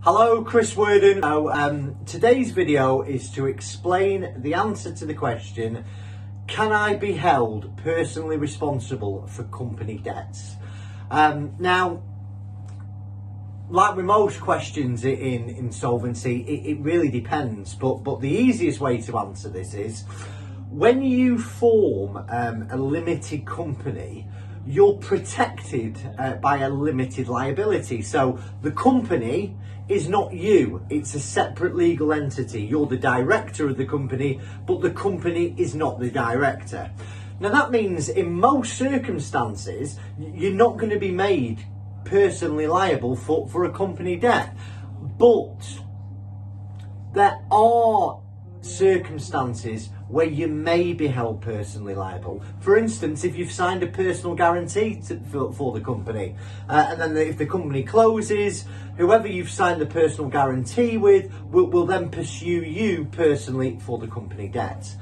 Hello, Chris Worden. Today's video is to explain the answer to the question, can I be held personally responsible for company debts? Now, like with most questions in insolvency, it really depends, but the easiest way to answer this is, when you form a limited company, you're protected by a limited liability. So the company is not you, it's a separate legal entity. You're the director of the company, but the company is not the director. Now that means in most circumstances, you're not going to be made personally liable for a company debt. But there are circumstances where you may be held personally liable. For instance, if you've signed a personal guarantee for the company, and then if the company closes, whoever you've signed the personal guarantee with will then pursue you personally for the company debt.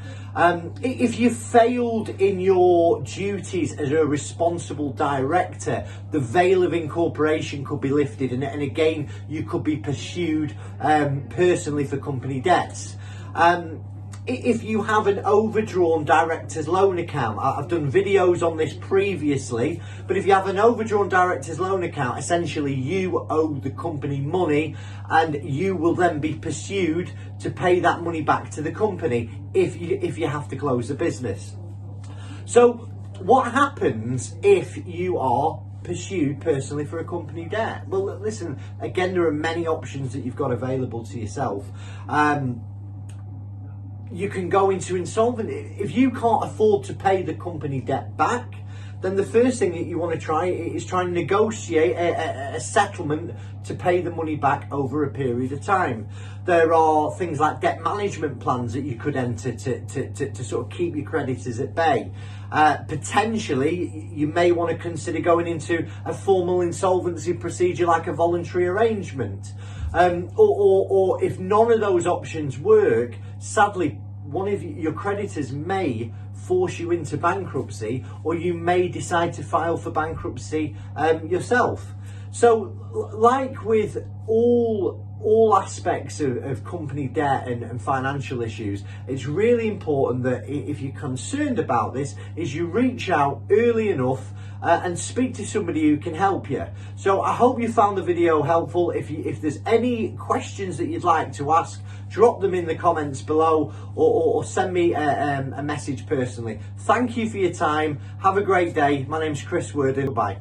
If you failed in your duties as a responsible director, the veil of incorporation could be lifted, and again, you could be pursued personally for company debts. If you have an overdrawn director's loan account, I've done videos on this previously, but if you have an overdrawn director's loan account, essentially you owe the company money and you will then be pursued to pay that money back to the company if you have to close the business. So what happens if you are pursued personally for a company debt? Well, listen, again, there are many options that you've got available to yourself. You can go into insolvency. If you can't afford to pay the company debt back, then the first thing that you want to try is try and negotiate a settlement to pay the money back over a period of time. There are things like debt management plans that you could enter to sort of keep your creditors at bay. Potentially, you may want to consider going into a formal insolvency procedure like a voluntary arrangement. Or if none of those options work, sadly, one of your creditors may force you into bankruptcy, or you may decide to file for bankruptcy yourself. So, like with all aspects of company debt and financial issues, it's really important that if you're concerned about this, is you reach out early enough and speak to somebody who can help you. So I hope you found the video helpful. If there's any questions that you'd like to ask, drop them in the comments below, or send me a message personally. Thank you for your time. Have a great day. My name's Chris Worden. Goodbye.